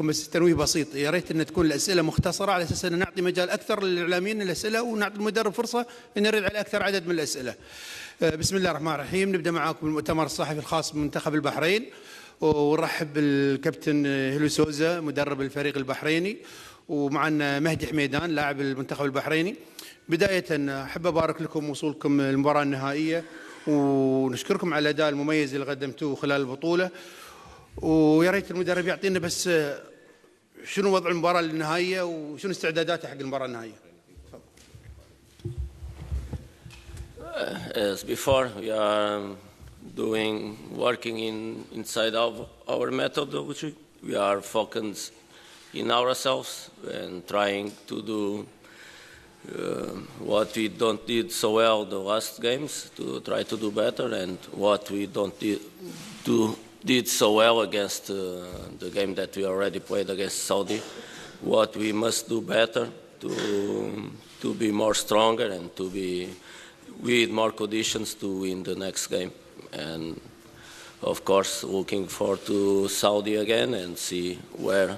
بس تنويه بسيط، يا ريت ان تكون الاسئله مختصره على اساس ان نعطي مجال اكثر للاعلاميين الاسئله ونعطي المدرب فرصه ان يرد على اكثر عدد من الاسئله. بسم الله الرحمن الرحيم. نبدا معاكم المؤتمر الصحفي الخاص بمنتخب البحرين، ونرحب بالكابتن هيلو سوزا مدرب الفريق البحريني، ومعنا مهدي حميدان لاعب المنتخب البحريني. بدايه احب ابارك لكم وصولكم المباراه النهائيه، ونشكركم على الاداء المميز اللي قدمتوه خلال البطوله. ويا ريت المدرب يعطينا بس شنو وضع المباراة النهائية وشنو استعداداته حق المباراة النهائية. As before, we are working inside of our methodology. We are focused in ourselves and trying to do what we don't did so well the last games, to try to do better, and what we don't did so well against the game that we already played against Saudi, what we must do better to be more stronger and to be with more conditions to win the next game. And of course, looking forward to Saudi again and see where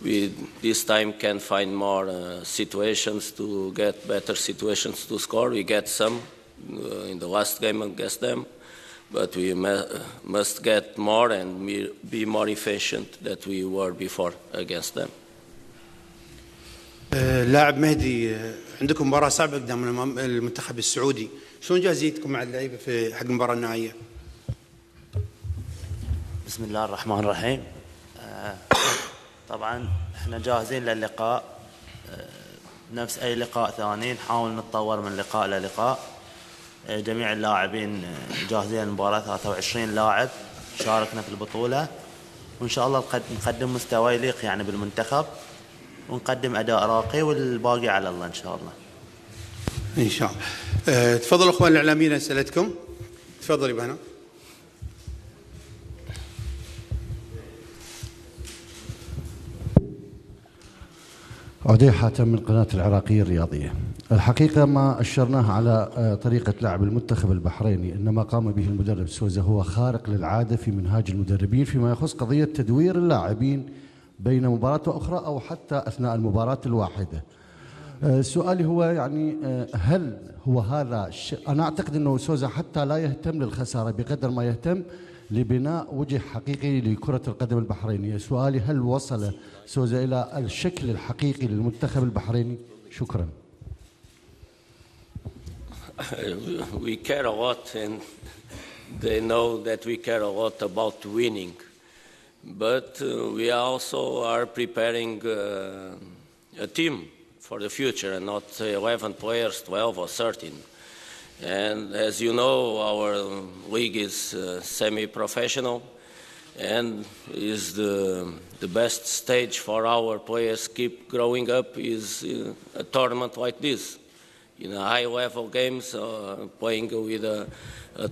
we this time can find more situations to get better situations to score. We get some in the last game against them, but we must get more and be more efficient than we were before against them. لاعب مهدي، عندكم مباراة صعبة قدام المنتخب السعودي، شلون جاهزيتكم مع اللعيبة في حق المباراة النهائية؟ بسم الله الرحمن الرحيم. طبعا احنا جاهزين للقاء، نفس اي لقاء ثاني نحاول نتطور من لقاء للقاء. جميع اللاعبين جاهزين للمباراة، 23 لاعب شاركنا في البطولة، وإن شاء الله نقدم مستوى يليق يعني بالمنتخب، ونقدم أداء راقي، والباقي على الله إن شاء الله. إن شاء الله. تفضلوا أخوان الإعلاميين أسئلتكم. تفضلي بهنا. عدي حاتم من قناة العراقية الرياضية. الحقيقة ما أشرناه على طريقة لعب المنتخب البحريني، إنما قام به المدرب سوزا هو خارق للعادة في منهاج المدربين فيما يخص قضية تدوير اللاعبين بين مباراة وأخرى أو حتى أثناء المباراة الواحدة. سؤالي هو يعني هل هو هذا أنا أعتقد أنه سوزا حتى لا يهتم للخسارة بقدر ما يهتم لبناء وجه حقيقي لكرة القدم البحرينية. سؤالي هل وصل سوزا إلى الشكل الحقيقي للمنتخب البحريني؟ شكرا. We care a lot, and they know that we care a lot about winning. But we also are preparing a team for the future, and not 11 players, 12 or 13. And as you know, our league is semi-professional, and is the best stage for our players keep growing up is a tournament like this. In high-level games, playing with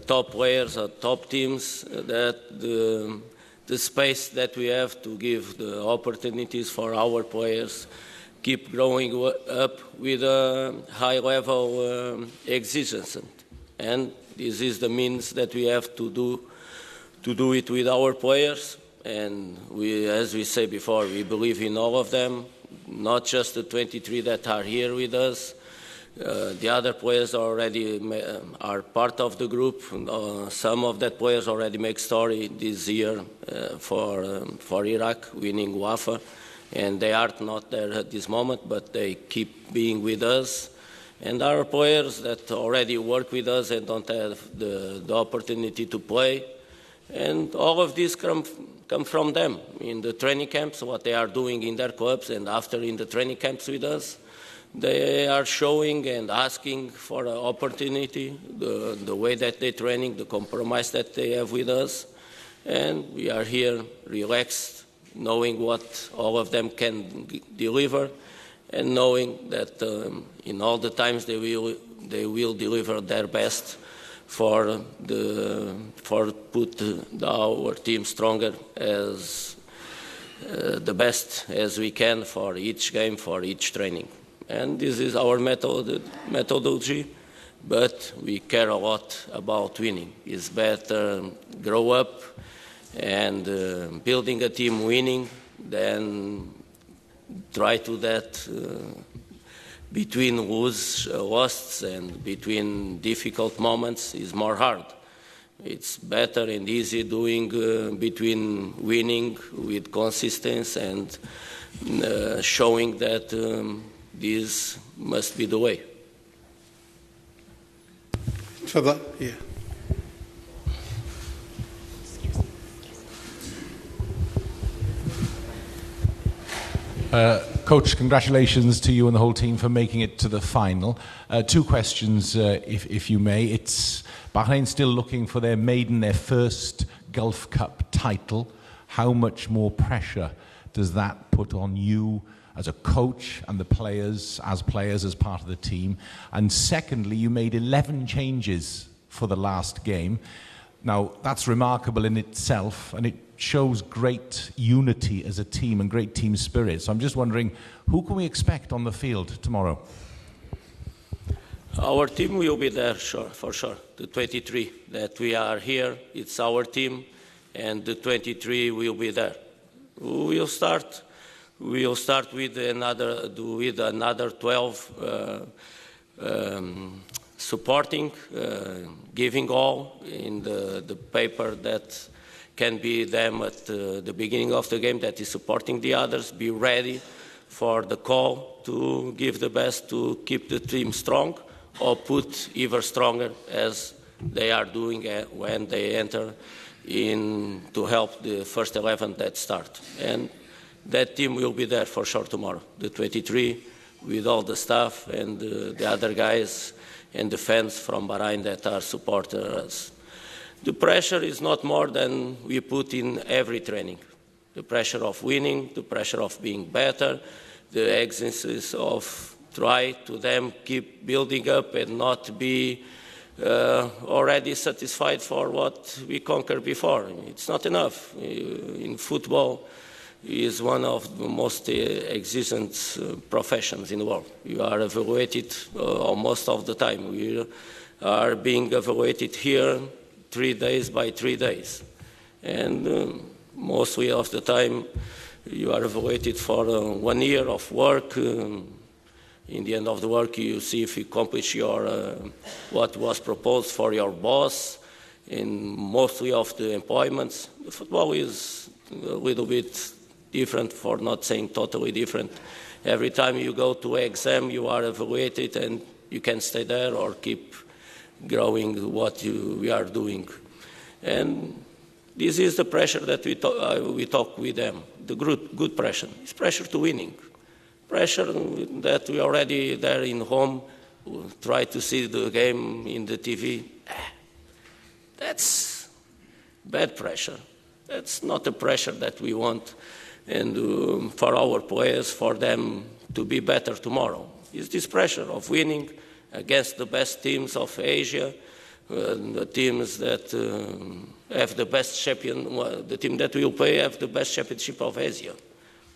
top players, top teams, that the space that we have to give the opportunities for our players keep growing up with a high-level exigence. And this is the means that we have to do it with our players. And we, as we say before, we believe in all of them, not just the 23 that are here with us. The other players already are part of the group. Some of that players already make story this year for Iraq, winning WAFA, and they are not there at this moment, but they keep being with us. And our players that already work with us and don't have the opportunity to play, and all of this come from them in the training camps, what they are doing in their clubs, and after in the training camps with us. They are showing and asking for an opportunity, the way that they're training, the compromise that they have with us. And we are here relaxed, knowing what all of them can deliver, and knowing that in all the times they will deliver their best for put our team stronger as the best as we can for each game, for each training. And this is our methodology, but we care a lot about winning. It's better grow up and building a team winning then try to that between loss and between difficult moments is more hard. It's better and easy doing between winning with consistency and showing that this must be the way. تفضل. Coach, congratulations to you and the whole team for making it to the final. Two questions, if you may. It's Bahrain still looking for their first Gulf Cup title. How much more pressure does that put on you as a coach and the players, as part of the team? And secondly, you made 11 changes for the last game. Now, that's remarkable in itself, and it shows great unity as a team and great team spirit. So I'm just wondering, who can we expect on the field tomorrow? Our team will be there, for sure. The 23 that we are here, it's our team, and the 23 will be there. We'll start with another 12 supporting, giving all in the paper that can be them at the beginning of the game, that is supporting the others, be ready for the call to give the best to keep the team strong or put even stronger as they are doing when they enter in to help the first 11 that start. And that team will be there for sure tomorrow, the 23, with all the staff and the other guys and the fans from Bahrain that are supporting us. The pressure is not more than we put in every training. The pressure of winning, the pressure of being better, the exercise of try to them keep building up and not be already satisfied for what we conquered before. It's not enough. In football, is one of the most exigent professions in the world. You are evaluated almost of the time. We are being evaluated here 3 days by 3 days. And mostly of the time, you are evaluated for 1 year of work. In the end of the work, you see if you accomplish your what was proposed for your boss. In mostly of the employments, the football is a little bit different, for not saying totally different. Every time you go to exam, you are evaluated, and you can stay there or keep growing what we are doing. And this is the pressure that we talk with them. The good pressure. It's pressure to winning. Pressure that we already there in home, try to see the game in the TV. That's bad pressure. That's not the pressure that we want. And for our players, for them to be better tomorrow. It's this pressure of winning against the best teams of Asia, the teams that have the best champion, the team that will play have the best championship of Asia.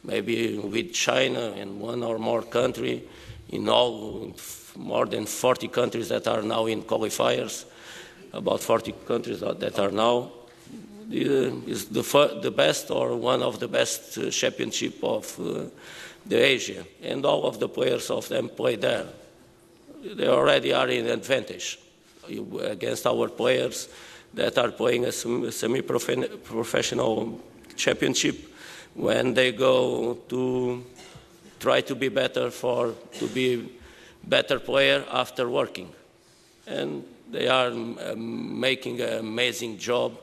Maybe with China and one or more country, in all more than 40 countries that are now in qualifiers, about 40 countries that are now. Is the best or one of the best championship of the Asia, and all of the players of them play there. They already are in advantage against our players that are playing a semi-professional championship. When they go to try to be better, to be better player after working, and they are making an amazing job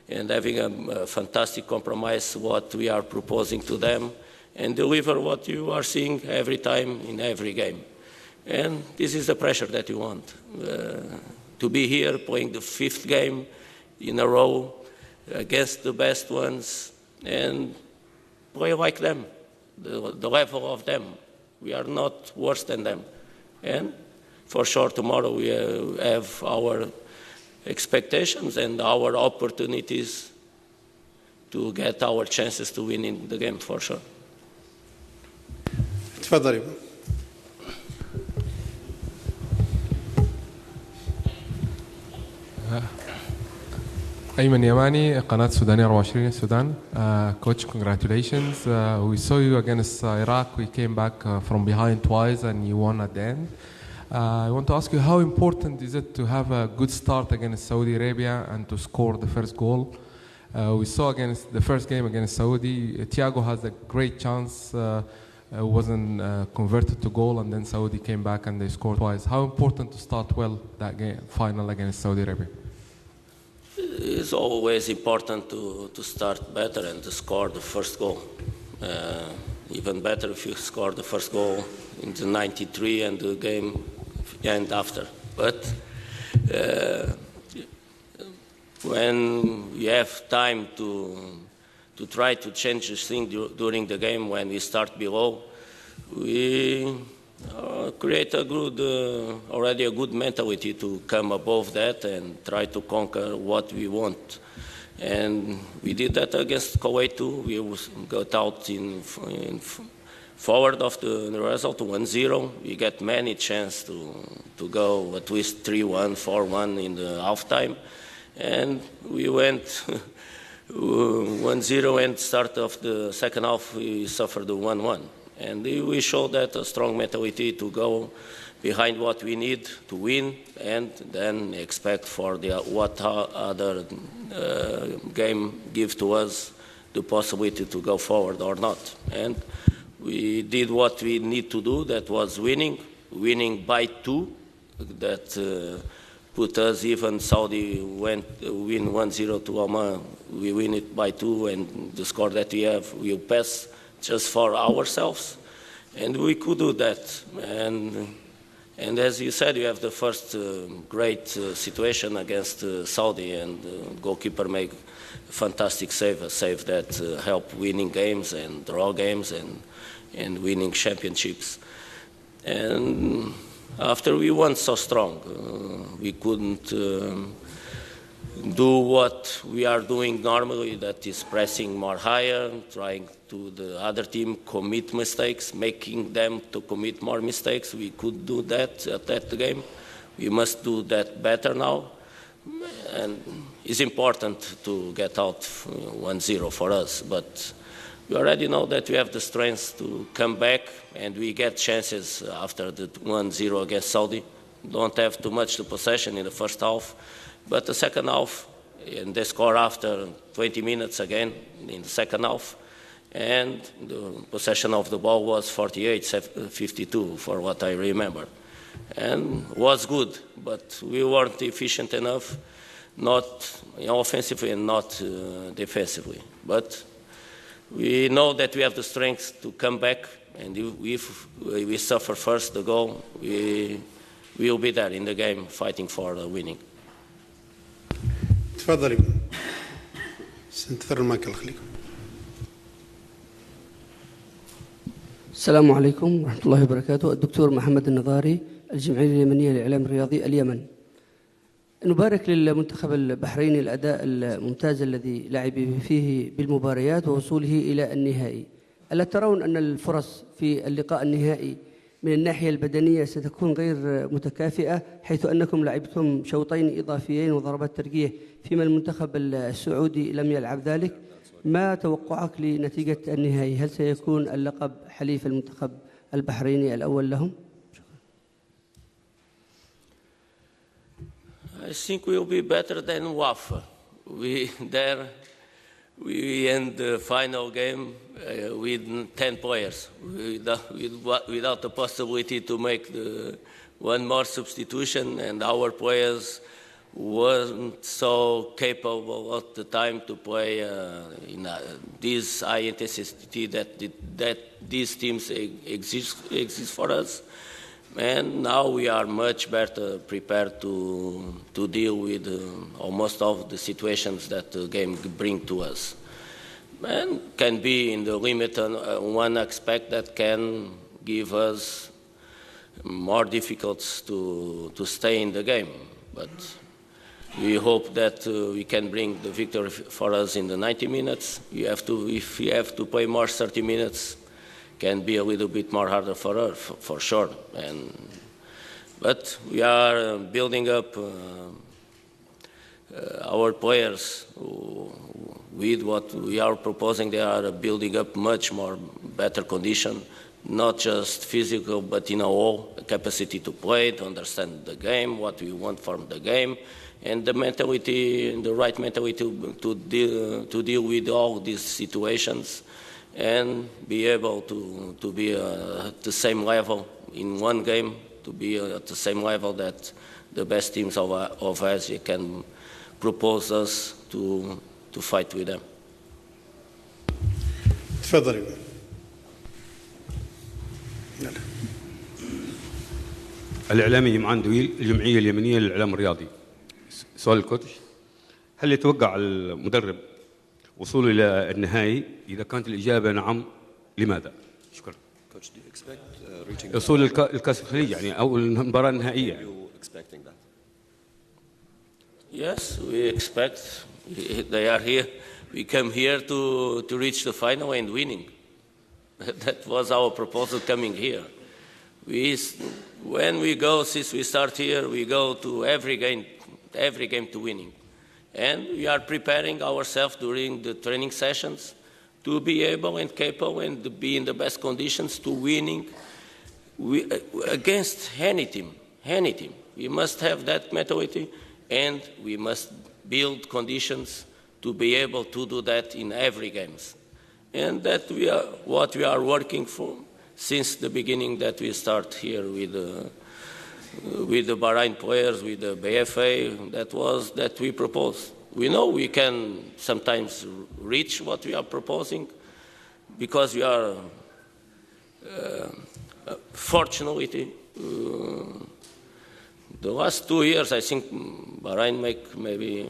and having a fantastic compromise what we are proposing to them, and deliver what you are seeing every time in every game. And this is the pressure that you want. To be here playing the 5th game in a row against the best ones and play like them, the level of them. We are not worse than them. And for sure tomorrow we have our expectations and our opportunities to get our chances to win in the game for sure. تفضلي. أيمن يماني قناة سودانية 24 السودان. Coach, congratulations. We saw you against Iraq. We came back from behind twice and you won at the end. I want to ask you, how important is it to have a good start against Saudi Arabia and to score the first goal? We saw against the first game against Saudi, Thiago has a great chance, wasn't converted to goal, and then Saudi came back and they scored twice. How important to start well that game, final against Saudi Arabia? It's always important to start better and to score the first goal. Even better if you score the first goal in the 93 and the game end after. But when you have time to try to change the thing during the game, when we start below, we create a good, already a good mentality to come above that and try to conquer what we want. And we did that against Kuwait too. We got out in forward of the result 1-0. We get many chances to go at least 3-1, 4-1 in the halftime. And we went 1-0 and start of the second half we suffered the 1-1. And we showed that a strong mentality to go behind what we need to win and then expect for what other game gives to us the possibility to go forward or not. And we did what we need to do, that was winning by 2, that put us, even Saudi win 1-0 to Oman, we win it by 2, and the score that we have, we'll pass just for ourselves, and we could do that. And as you said, you have the first great situation against Saudi, and the goalkeeper made a fantastic save, a save that helped winning games and draw games and winning championships. And after we weren't so strong, we couldn't do what we are doing normally, that is pressing more higher, trying to the other team commit mistakes, making them to commit more mistakes. We could do that at that game. We must do that better now. And it's important to get out 1-0 for us, but we already know that we have the strength to come back, and we get chances after the 1-0 against Saudi. Don't have too much the possession in the first half, but the second half, and they score after 20 minutes again in the second half, and the possession of the ball was 48-52 for what I remember, and was good, but we weren't efficient enough, not offensively and not defensively. But we know that we have the strength to come back, and if we suffer first the goal, we will be there in the game fighting for the winning. تفضلي. سنتظر المايك الله يخليكم. السلام عليكم ورحمة الله وبركاته. الدكتور محمد النظاري، الجمعية اليمنية للإعلام الرياضي اليمن. نبارك للمنتخب البحريني الأداء الممتاز الذي لعب فيه بالمباريات ووصوله إلى النهائي. ألا ترون أن الفرص في اللقاء النهائي من الناحية البدنية ستكون غير متكافئة، حيث أنكم لعبتم شوطين إضافيين وضربات ترجيح فيما المنتخب السعودي لم يلعب ذلك؟ ما توقعك لنتيجة النهائي؟ هل سيكون اللقب حليف المنتخب البحريني الأول لهم؟ I think we'll be better than Wafa. We end the final game with 10 players, without the possibility to make one more substitution, and our players weren't so capable at the time to play in this high intensity that these teams exist for us. And now we are much better prepared to deal with almost all of the situations that the game bring to us. And can be in the limit on one aspect that can give us more difficulties to stay in the game. But we hope that we can bring the victory for us in the 90 minutes. If we have to play more 30 minutes, can be a little bit more harder for us, for sure. But we are building up our players, with what we are proposing, they are building up much more better condition, not just physical, but in a whole capacity to play, to understand the game, what we want from the game, and the mentality, the right mentality to deal with all these situations and be able to be at the same level in one game, to be at the same level that the best teams of Asia can propose us to fight with them. تفضل. الإعلامي معان دويل، الجمعية اليمنية للإعلام الرياضي. سؤال الكوتش: هل يتوقع المدرب وصوله إلى النهائي؟ إذا كانت الإجابة نعم، لماذا؟ شكرا. وصول الكأس الخليج يعني أو المباراة النهائية. Yes, we expect. They are here. We come here to reach the final and winning. That was our proposal coming here. When we go, since we start here, we go to every game to winning. And we are preparing ourselves during the training sessions to be able and capable and to be in the best conditions to winning against any team. We must have that mentality, and we must build conditions to be able to do that in every games. And that what we are working for since the beginning that we start here with the Bahrain players, with the BFA, that we propose. We know we can sometimes reach what we are proposing because we are, fortunately, the last 2 years, I think Bahrain make maybe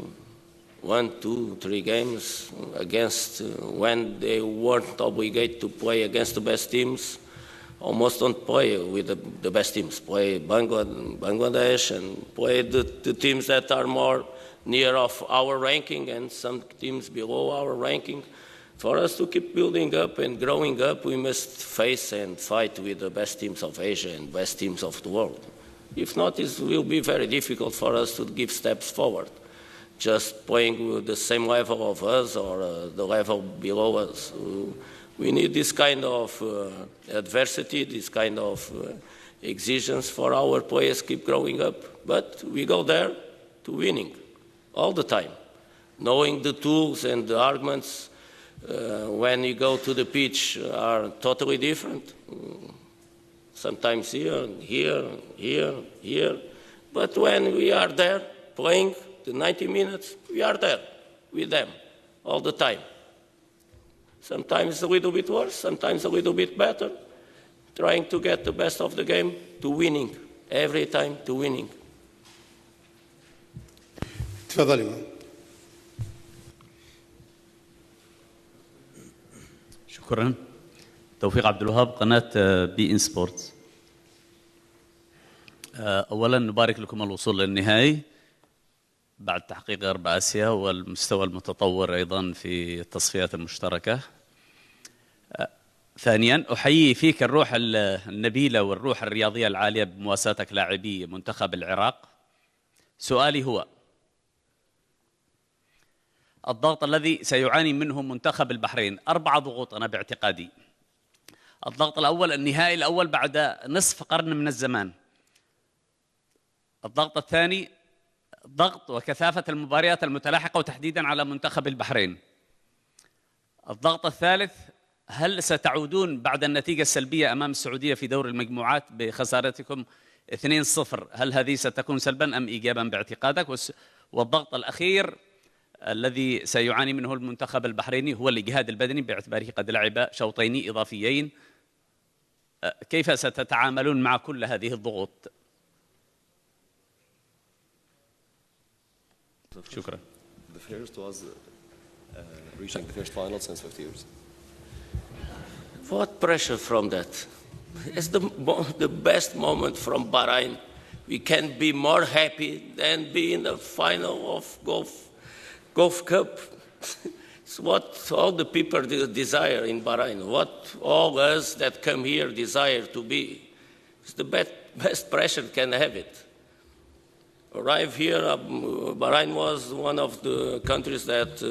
1, 2, 3 games against when they weren't obligated to play against the best teams. Almost don't play with the best teams. Play Bangladesh and play the teams that are more near of our ranking and some teams below our ranking. For us to keep building up and growing up, we must face and fight with the best teams of Asia and best teams of the world. If not, it will be very difficult for us to give steps forward. Just playing with the same level of us or the level below us. We need this kind of adversity, this kind of exigence for our players to keep growing up. But we go there to winning all the time, knowing the tools and the arguments when you go to the pitch are totally different. Sometimes here. But when we are there playing the 90 minutes, we are there with them all the time. Sometimes a little bit worse, sometimes a little bit better, trying to get the best of the game to winning, every time to winning. تفضلي. شكرا. توفيق عبد الوهاب، قناة بي إن سبورتس. أولا نبارك لكم الوصول للنهائي بعد تحقيق غرب آسيا والمستوى المتطور أيضا في التصفيات المشتركة. ثانيا أحيي فيك الروح النبيلة والروح الرياضية العالية بمواساتك لاعبي منتخب العراق. سؤالي هو: الضغط الذي سيعاني منه منتخب البحرين 4 ضغوط أنا باعتقادي. الضغط الأول النهائي الأول بعد نصف قرن من الزمان. الضغط الثاني ضغط وكثافة المباريات المتلاحقة وتحديدا على منتخب البحرين. الضغط الثالث: هل ستعودون بعد النتيجة السلبية أمام السعودية في دور المجموعات بخسارتكم 2-0؟ هل هذه ستكون سلبا أم إيجابا باعتقادك؟ والضغط الأخير الذي سيعاني منه المنتخب البحريني هو الإجهاد البدني باعتباره قد لعب شوطين إضافيين. كيف ستتعاملون مع كل هذه الضغوط؟ شكرا. The first was reaching the first final since 50 years. What pressure from that? It's the best moment from Bahrain. We can't be more happy than be in the final of Golf Cup. It's what all the people desire in Bahrain, what all us that come here desire to be. It's the best pressure can have it. arrived here, Bahrain was one of the countries that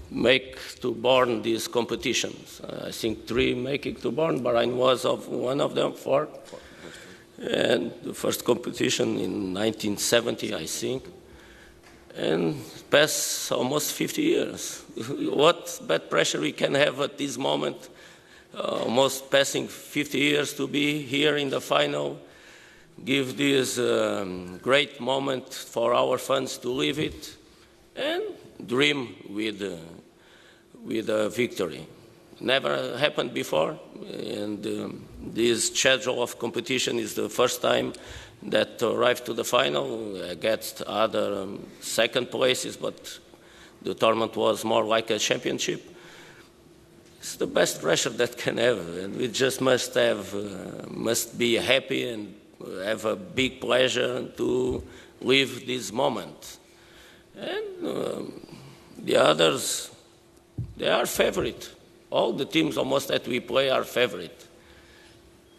make to born these competitions. I think 3 make it to born. Bahrain was one of them, 4. And the first competition in 1970, I think. And past almost 50 years. What bad pressure we can have at this moment, almost passing 50 years to be here in the final, give this great moment for our fans to live it and dream with a victory. Never happened before, and this schedule of competition is the first time that arrived to the final against other second places, but the tournament was more like a championship. It's the best pressure that can have, and we just must be happy and have a big pleasure to live this moment. And the others, they are favorite. All the teams almost that we play are favorite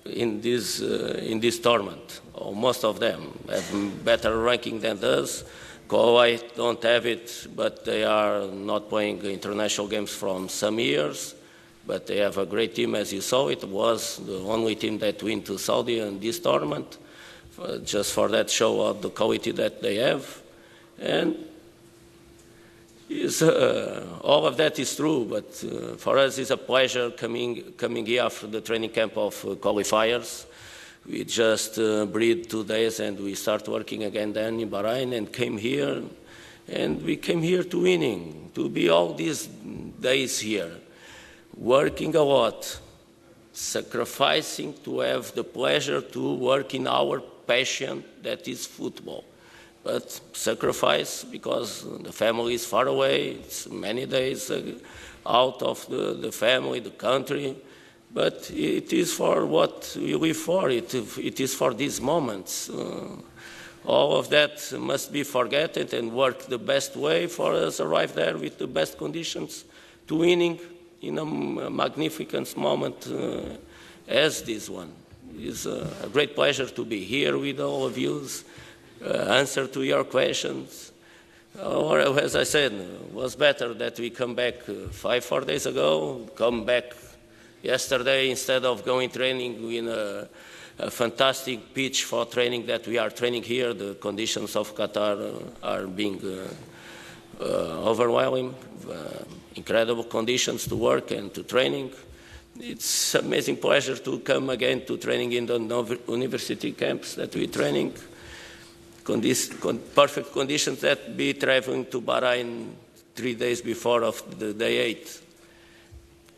in this tournament. Or most of them have better ranking than us. Kuwait don't have it, but they are not playing international games from some years. But they have a great team, as you saw. It was the only team that went to Saudi in this tournament, just for that show of the quality that they have. And all of that is true, but for us it's a pleasure coming here after the training camp of qualifiers. We just breathed 2 days and we start working again then in Bahrain and came here. And we came here to winning, to be all these days here, working a lot, sacrificing to have the pleasure to work in our passion that is football. But sacrifice because the family is far away, it's many days out of the family, the country, but it is for what we live for, it is for these moments. All of that must be forgotten and work the best way for us arrive there with the best conditions to winning in a magnificent moment as this one. It's a great pleasure to be here with all of you. Answer to your questions. Or as I said, it was better that we come back 4 days ago, come back yesterday instead of going training in a fantastic pitch for training that we are training here. The conditions of Qatar are being overwhelming, incredible conditions to work and to training. It's an amazing pleasure to come again to training in the university camps that we're training. Perfect conditions that be traveling to Bahrain 3 days before of the day 8.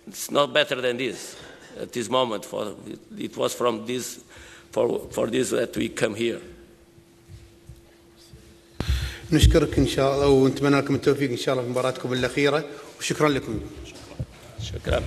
It's not better than this at this moment. It was from this for this that we come here. نشكرك إن شاء الله ونتمنى لكم التوفيق إن شاء الله في مباراتكم الأخيرة وشكرا لكم. شكرا.